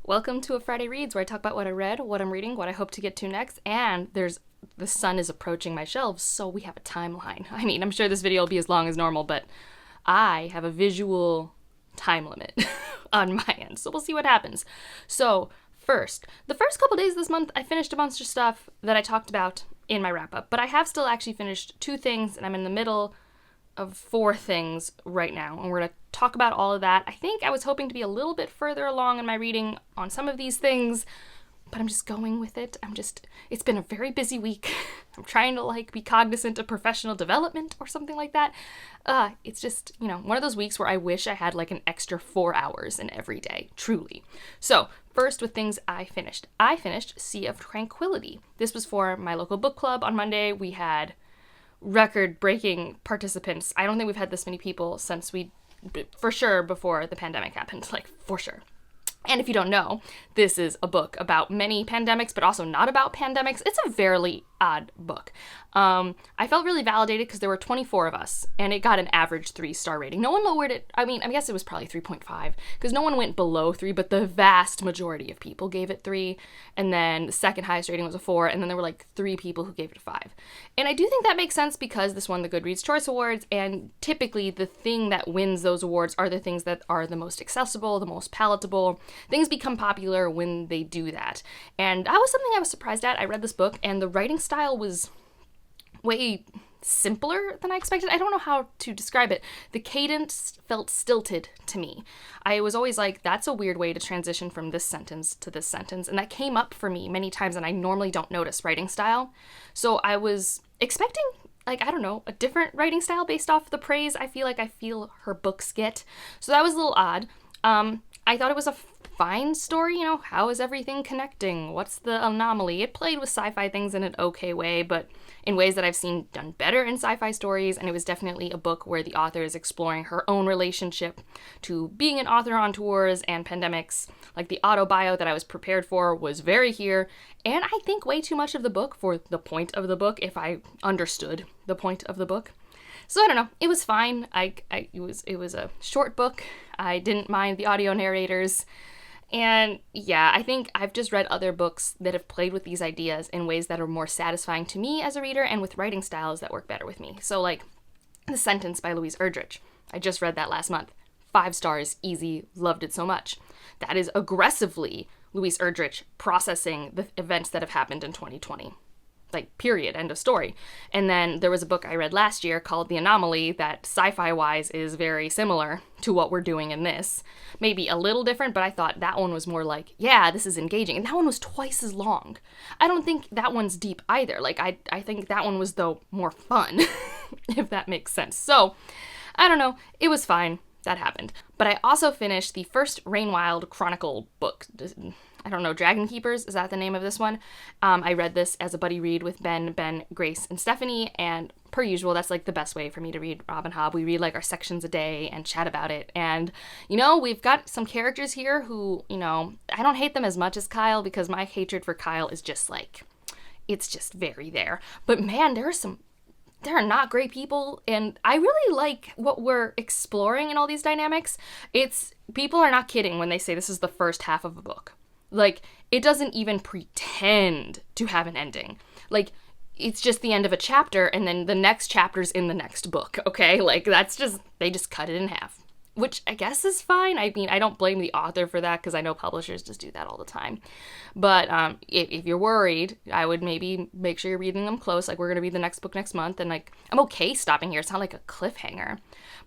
Welcome to A Friday Reads, where I talk about what I read, what I'm reading, what I hope to get to next, and the sun is approaching my shelves, so we have a timeline. I mean, I'm sure this video will be as long as normal, but I have a visual time limit on my end, so we'll see what happens. So, the first couple days this month, I finished a bunch of stuff that I talked about in my wrap-up, but I have still actually finished 2 things, and I'm in the middle of 4 things right now, and we're going to talk about all of that. I think I was hoping to be a little bit further along in my reading on some of these things, but I'm just going with it. It's been a very busy week. I'm trying to be cognizant of professional development or something like that. It's just, one of those weeks where I wish I had an extra 4 hours in every day, truly. So, first with things I finished. I finished Sea of Tranquility. This was for my local book club on Monday. We had record-breaking participants. I don't think we've had this many people since for sure before the pandemic happened, for sure. And if you don't know, this is a book about many pandemics, but also not about pandemics. It's a fairly odd book. I felt really validated because there were 24 of us, and it got an average 3-star rating. No one lowered it. I guess it was probably 3.5, because no one went below 3, but the vast majority of people gave it 3, and then the second highest rating was a 4, and then there were 3 people who gave it a 5. And I do think that makes sense because this won the Goodreads Choice Awards, and typically the thing that wins those awards are the things that are the most accessible, the most palatable. Things become popular when they do that. And that was something I was surprised at. I read this book, and the writing style was way simpler than I expected. I don't know how to describe it. The cadence felt stilted to me. I was always that's a weird way to transition from this sentence to this sentence, and that came up for me many times, and I normally don't notice writing style. So I was expecting, I don't know, a different writing style based off the praise I feel her books get. So that was a little odd. I thought it was a fine story, how is everything connecting? What's the anomaly? It played with sci-fi things in an okay way, but in ways that I've seen done better in sci-fi stories, and it was definitely a book where the author is exploring her own relationship to being an author on tours and pandemics. The auto-bio that I was prepared for was very here, and I think way too much of the book for the point of the book, if I understood the point of the book. So I don't know, it was fine. It was a short book. I didn't mind the audio narrators. And yeah, I think I've just read other books that have played with these ideas in ways that are more satisfying to me as a reader and with writing styles that work better with me. So The Sentence by Louise Erdrich. I just read that last month. 5 stars, easy, loved it so much. That is aggressively Louise Erdrich processing the events that have happened in 2020. Period, end of story. And then there was a book I read last year called The Anomaly that sci-fi wise is very similar to what we're doing in this. Maybe a little different, but I thought that one was more yeah, this is engaging. And that one was twice as long. I don't think that one's deep either. I think that one was, though, more fun, if that makes sense. So, I don't know. It was fine. That happened. But I also finished the first Rainwild Chronicle book. I don't know, Dragon Keepers, is that the name of this one? I read this as a buddy read with Ben, Grace, and Stephanie, and per usual, that's the best way for me to read Rob and Hob. We read our sections a day and chat about it, and we've got some characters here who, I don't hate them as much as Kyle, because my hatred for Kyle is just it's just very there. But man, there are not great people, and I really like what we're exploring in all these dynamics. People are not kidding when they say this is the first half of a book. It doesn't even pretend to have an ending. It's just the end of a chapter, and then the next chapter's in the next book, okay? They just cut it in half. Which I guess is fine. I don't blame the author for that, because I know publishers just do that all the time. But if you're worried, I would maybe make sure you're reading them close. We're going to read the next book next month, and I'm okay stopping here. It's not a cliffhanger.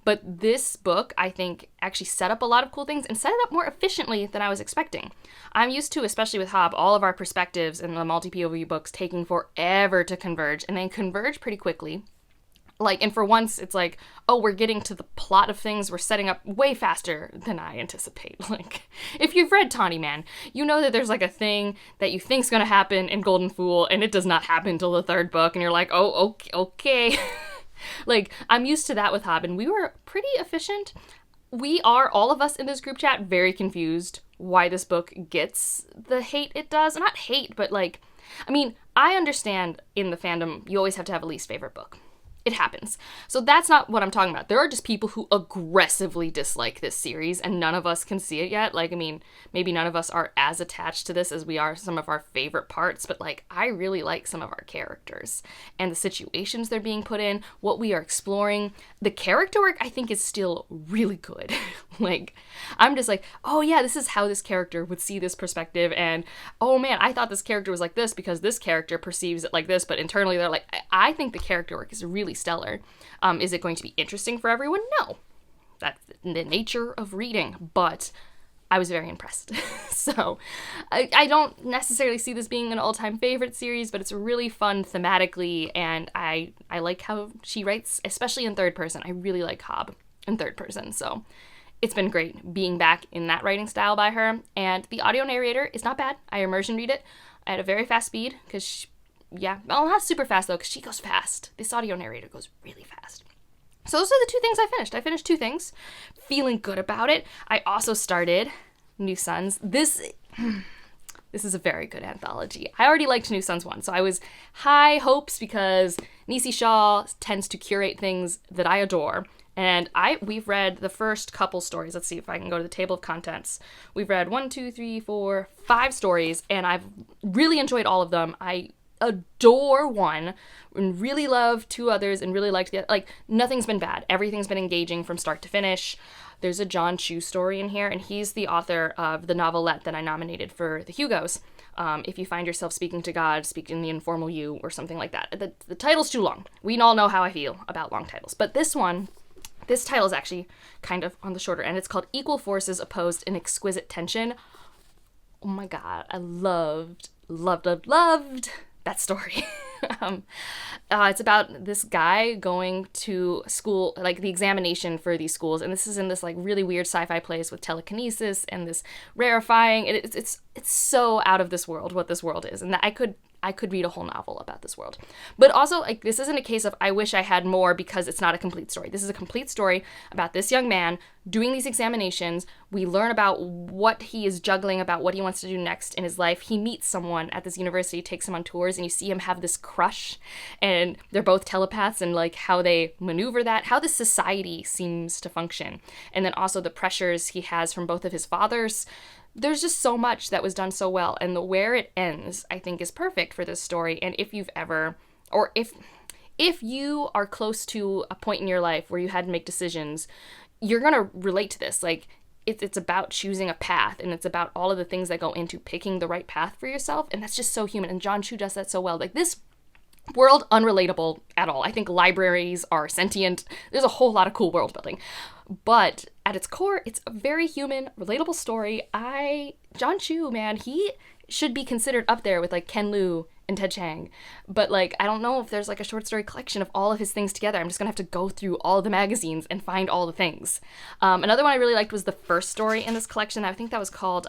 But this book, I think, actually set up a lot of cool things and set it up more efficiently than I was expecting. I'm used to, especially with Hob, all of our perspectives in the multi-POV books taking forever to converge, and they converge pretty quickly. And for once, it's we're getting to the plot of things we're setting up way faster than I anticipate. If you've read Tawny Man, you know that there's a thing that you think's gonna happen in Golden Fool, and it does not happen until the 3rd book, and you're oh, okay. I'm used to that with Hob, and we were pretty efficient. We are, all of us in this group chat, very confused why this book gets the hate it does. Not hate, but I understand in the fandom, you always have to have a least favorite book. It happens. So that's not what I'm talking about. There are just people who aggressively dislike this series, and none of us can see it yet. Like, I mean, maybe none of us are as attached to this as we are some of our favorite parts, but like, I really like some of our characters and the situations they're being put in, what we are exploring. The character work, I think, is still really good. Like, I'm just like, oh yeah, this is how this character would see this perspective, and oh man, I thought this character was like this because this character perceives it like this, but internally they're like, I think the character work is really stellar. Is it going to be interesting for everyone? No. That's the nature of reading, but I was very impressed. So I don't necessarily see this being an all-time favorite series, but it's really fun thematically, and I like how she writes, especially in third person. I really like Cobb in third person, so it's been great being back in that writing style by her. And the audio narrator is not bad. I immersion read it at a very fast speed because, well, not super fast though, because she goes fast. This audio narrator goes really fast. So those are the 2 things I finished. I finished 2 things, feeling good about it. I also started New Sons. This is a very good anthology. I already liked New Sons 1, so I was high hopes because Nisi Shaw tends to curate things that I adore. And we've read the first couple stories. Let's see if I can go to the table of contents. We've read 1, 2, 3, 4, 5 stories, and I've really enjoyed all of them. I adore one and really love 2 others and really liked the other. Like, nothing's been bad. Everything's been engaging from start to finish. There's a John Chu story in here, and he's the author of the novelette that I nominated for the Hugos. If you find yourself speaking to God, speak in the informal you, or something like that. The title's too long. We all know how I feel about long titles. But this title is actually kind of on the shorter end. It's called Equal Forces Opposed in Exquisite Tension. Oh my god, I loved that story. It's about this guy going to school, like the examination for these schools, and this is in this like really weird sci-fi place with telekinesis and this rarefying. It's so out of this world what this world is, and that I could read a whole novel about this world. But also, like, this isn't a case of I wish I had more because it's not a complete story. This is a complete story about this young man doing these examinations. We learn about what he is juggling, about what he wants to do next in his life. He meets someone at this university, takes him on tours, and you see him have this crush, and they're both telepaths, and like how they maneuver that, how this society seems to function. And then also the pressures he has from both of his fathers. There's just so much that was done so well, and where it ends, I think, is perfect for this story. And if you've ever, or if you are close to a point in your life where you had to make decisions, you're gonna relate to this. Like, it's about choosing a path, and it's about all of the things that go into picking the right path for yourself, and that's just so human. And John Chu does that so well. Like, this world, unrelatable at all. I think libraries are sentient. There's a whole lot of cool world building. But at its core, it's a very human, relatable story. John Chu, man, he should be considered up there with like Ken Liu and Ted Chiang. But like, I don't know if there's like a short story collection of all of his things together. I'm just gonna have to go through all the magazines and find all the things. Another one I really liked was the first story in this collection. I think that was called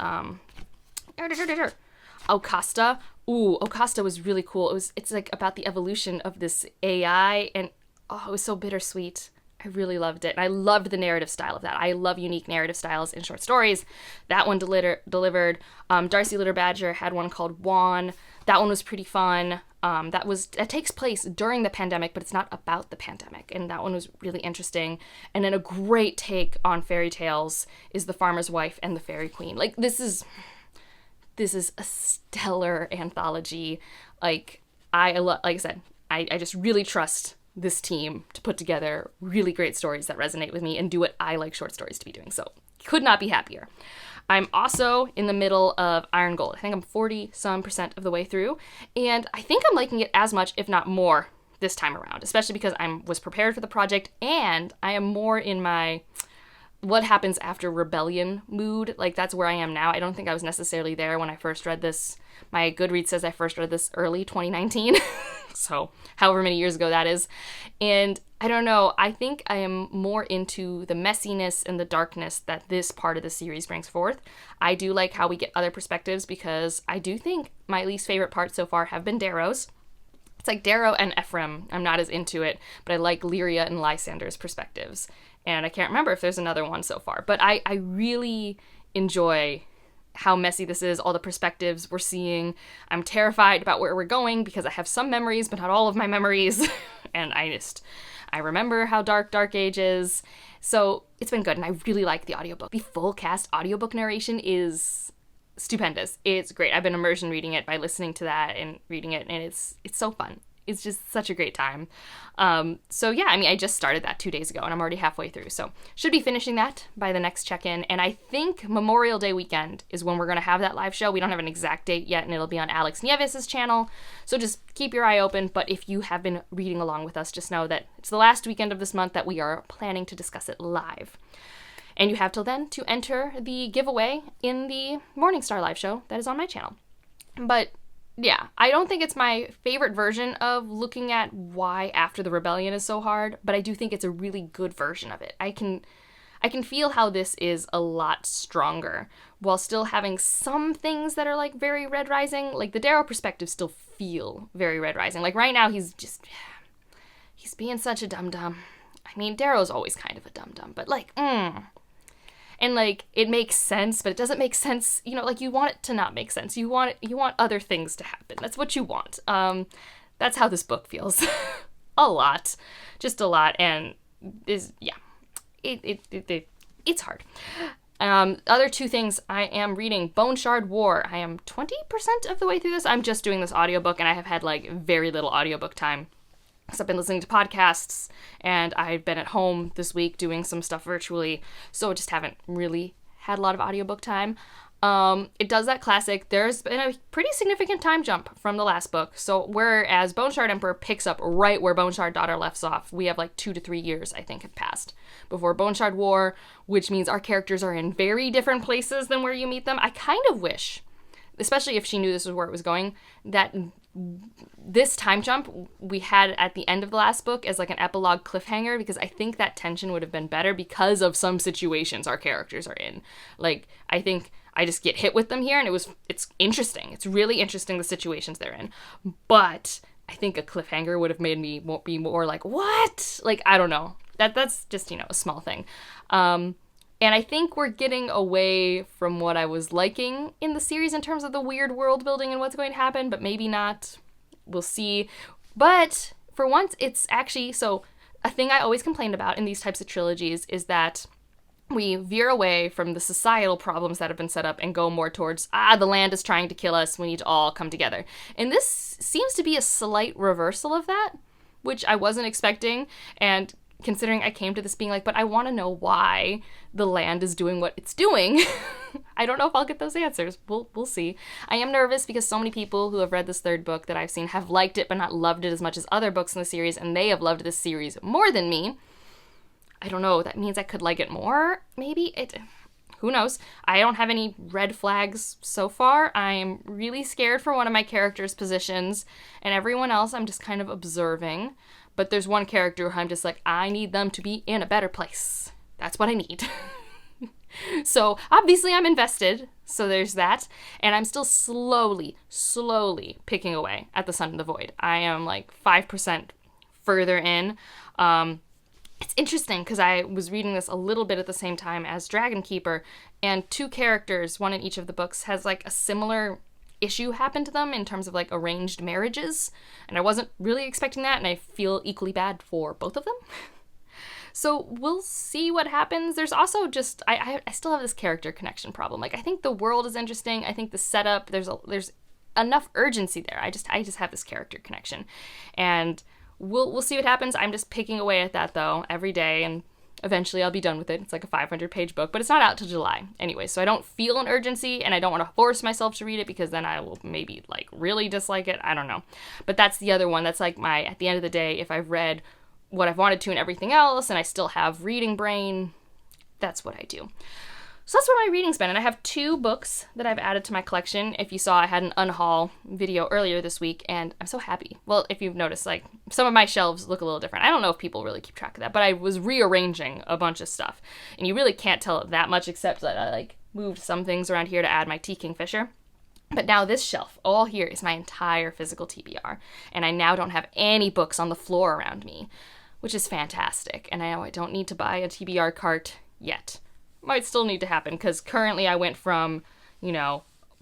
Okasta. Ooh, Okasta was really cool. It's like about the evolution of this AI, and oh, it was so bittersweet. I really loved it. And I loved the narrative style of that. I love unique narrative styles in short stories. That one delivered. Darcy Litter Badger had one called Juan. That one was pretty fun. That takes place during the pandemic, but it's not about the pandemic. And that one was really interesting. And then a great take on fairy tales is The Farmer's Wife and the Fairy Queen. Like, this is a stellar anthology. Like I said, I just really trust this team to put together really great stories that resonate with me and do what I like short stories to be doing. So could not be happier. I'm also in the middle of Iron Gold. I think I'm 40% of the way through, and I think I'm liking it as much, if not more, this time around, especially because I was prepared for the project, and I am more in my what happens after rebellion mood. Like, that's where I am now. I don't think I was necessarily there when I first read this. My Goodreads says I first read this early 2019, so however many years ago that is. And I don't know, I think I am more into the messiness and the darkness that this part of the series brings forth. I do like how we get other perspectives, because I do think my least favorite parts so far have been Darrow's. It's like Darrow and Ephraim, I'm not as into it, but I like Lyria and Lysander's perspectives. And I can't remember if there's another one so far, but I really enjoy how messy this is, all the perspectives we're seeing. I'm terrified about where we're going because I have some memories, but not all of my memories. And I remember how dark Age is. So it's been good, and I really like the audiobook. The full cast audiobook narration is stupendous. It's great. I've been immersion reading it by listening to that and reading it, and it's so fun. It's just such a great time. So yeah, I mean, I just started that 2 days ago, and I'm already halfway through. So should be finishing that by the next check-in. And I think Memorial Day weekend is when we're going to have that live show. We don't have an exact date yet, and it'll be on Alex Nieves' channel. So just keep your eye open. But if you have been reading along with us, just know that it's the last weekend of this month that we are planning to discuss it live. And you have till then to enter the giveaway in the Morningstar live show that is on my channel. But yeah, I don't think it's my favorite version of looking at why After the Rebellion is so hard, but I do think it's a really good version of it. I can feel how this is a lot stronger while still having some things that are like very Red Rising. Like the Darrow perspectives still feel very Red Rising. Like right now he's being such a dum-dum. I mean, Darrow's always kind of a dum-dum, but like, and like it makes sense, but it doesn't make sense. You know, like you want it to not make sense. You want other things to happen. That's what you want. That's how this book feels. Just a lot, and is it's hard. Other two things I am reading: Bone Shard War. I am 20% of the way through this. I'm just doing this audiobook, and I have had like very little audiobook time. Because I've been listening to podcasts, and I've been at home this week doing some stuff virtually, so I just haven't really had a lot of audiobook time. It does that classic. There's been a pretty significant time jump from the last book, so whereas Bone Shard Emperor picks up right where Bone Shard Daughter left off, we have like 2 to 3 years, I think, have passed before Bone Shard War, which means our characters are in very different places than where you meet them. I kind of wish, especially if she knew this was where it was going, that this time jump we had at the end of the last book as like an epilogue cliffhanger, because I think that tension would have been better because of some situations our characters are in. Like, I think I just get hit with them here, and it's interesting. It's really interesting, the situations they're in. But I think a cliffhanger would have made me be more like, what? Like, I don't know. That's just, a small thing. And I think we're getting away from what I was liking in the series in terms of the weird world building and what's going to happen, but maybe not. We'll see. But for once, it's actually, so a thing I always complained about in these types of trilogies is that we veer away from the societal problems that have been set up and go more towards, the land is trying to kill us, we need to all come together. And this seems to be a slight reversal of that, which I wasn't expecting, and considering I came to this being like, but I want to know why the land is doing what it's doing. I don't know if I'll get those answers. We'll see. I am nervous because so many people who have read this third book that I've seen have liked it but not loved it as much as other books in the series, and they have loved this series more than me. I don't know. That means I could like it more, maybe? Who knows? I don't have any red flags so far. I'm really scared for one of my characters' positions, and everyone else I'm just kind of observing. But there's one character who I'm just like, I need them to be in a better place. That's what I need. So obviously I'm invested. So there's that. And I'm still slowly picking away at The Sun and the Void. I am like 5% further in. It's interesting because I was reading this a little bit at the same time as Dragon Keeper, and 2 characters, one in each of the books, has like a similar issue happen to them in terms of like arranged marriages, and I wasn't really expecting that, and I feel equally bad for both of them. So we'll see what happens. There's also just I still have this character connection problem. Like, I think the world is interesting. I think the setup, there's enough urgency there. I just have this character connection, and we'll see what happens. I'm just picking away at that though every day, and eventually I'll be done with it. It's like a 500-page book, but it's not out till July anyway, so I don't feel an urgency, and I don't want to force myself to read it because then I will maybe like really dislike it. I don't know. But that's the other one. That's like at the end of the day, if I've read what I've wanted to and everything else, and I still have reading brain, that's what I do. So that's where my reading's been, and I have 2 books that I've added to my collection. If you saw, I had an unhaul video earlier this week, and I'm so happy. Well, if you've noticed, like, some of my shelves look a little different. I don't know if people really keep track of that, but I was rearranging a bunch of stuff, and you really can't tell it that much except that I, like, moved some things around here to add my Tea Kingfisher. But now this shelf, all here, is my entire physical TBR, and I now don't have any books on the floor around me, which is fantastic, and I know I don't need to buy a TBR cart yet. Might still need to happen, because currently I went from,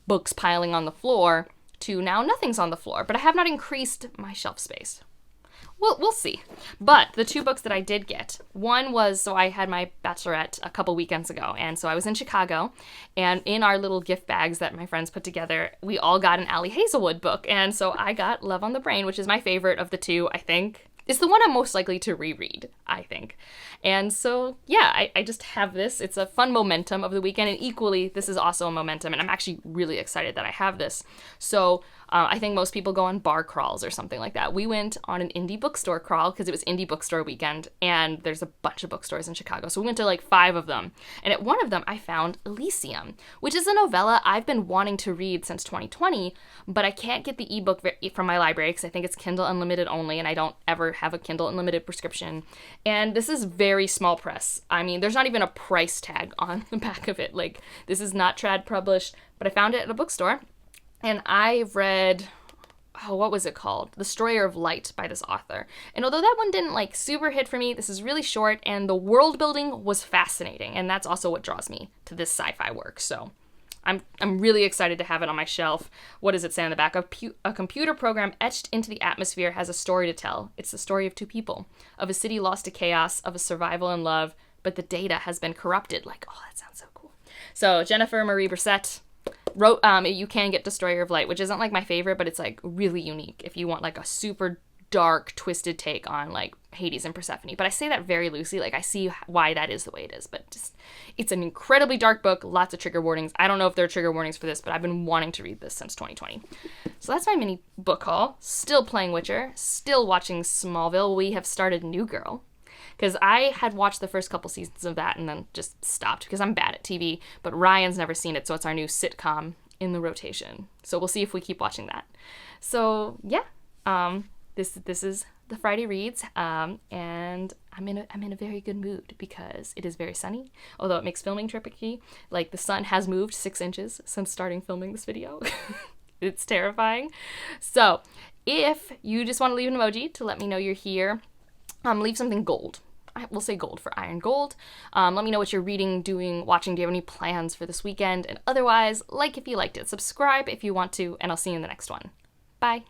books piling on the floor to now nothing's on the floor, but I have not increased my shelf space. We'll see. But the two books that I did get, one was, so I had my bachelorette a couple weekends ago, and so I was in Chicago, and in our little gift bags that my friends put together, we all got an Allie Hazelwood book, and so I got Love on the Brain, which is my favorite of the two, I think. It's the one I'm most likely to reread, I think. And so, yeah, I just have this. It's a fun momentum of the weekend, and equally, this is also a momentum, and I'm actually really excited that I have this. So, I think most people go on bar crawls or something like that. We went on an indie bookstore crawl because it was indie bookstore weekend, and there's a bunch of bookstores in Chicago. So we went to like 5 of them. And at one of them, I found Elysium, which is a novella I've been wanting to read since 2020, but I can't get the ebook from my library because I think it's Kindle Unlimited only, and I don't ever have a Kindle Unlimited prescription. And this is very small press. I mean, there's not even a price tag on the back of it. Like, this is not trad published, but I found it at a bookstore. And I've read, what was it called? The Destroyer of Light by this author. And although that one didn't like super hit for me, this is really short, and the world building was fascinating. And that's also what draws me to this sci-fi work. So I'm really excited to have it on my shelf. What does it say on the back? A computer program etched into the atmosphere has a story to tell. It's the story of 2 people, of a city lost to chaos, of a survival and love, but the data has been corrupted. Like, oh, that sounds so cool. So Jennifer Marie Brissett wrote, you can get Destroyer of Light, which isn't like my favorite, but it's like really unique if you want like a super dark, twisted take on like Hades and Persephone. But I say that very loosely, like I see why that is the way it is, but just, it's an incredibly dark book, lots of trigger warnings. I don't know if there are trigger warnings for this, but I've been wanting to read this since 2020. So that's my mini book haul. Still playing Witcher, still watching Smallville. We have started New Girl, because I had watched the first couple seasons of that and then just stopped because I'm bad at TV, but Ryan's never seen it, so it's our new sitcom in the rotation. So we'll see if we keep watching that. So yeah, this is the Friday Reads, and I'm in a very good mood because it is very sunny, although it makes filming tricky. Like, the sun has moved 6 inches since starting filming this video. It's terrifying. So if you just want to leave an emoji to let me know you're here, leave something gold. We'll say gold for Iron Gold. Let me know what you're reading, doing, watching. Do you have any plans for this weekend? And otherwise, like if you liked it, subscribe if you want to, and I'll see you in the next one. Bye.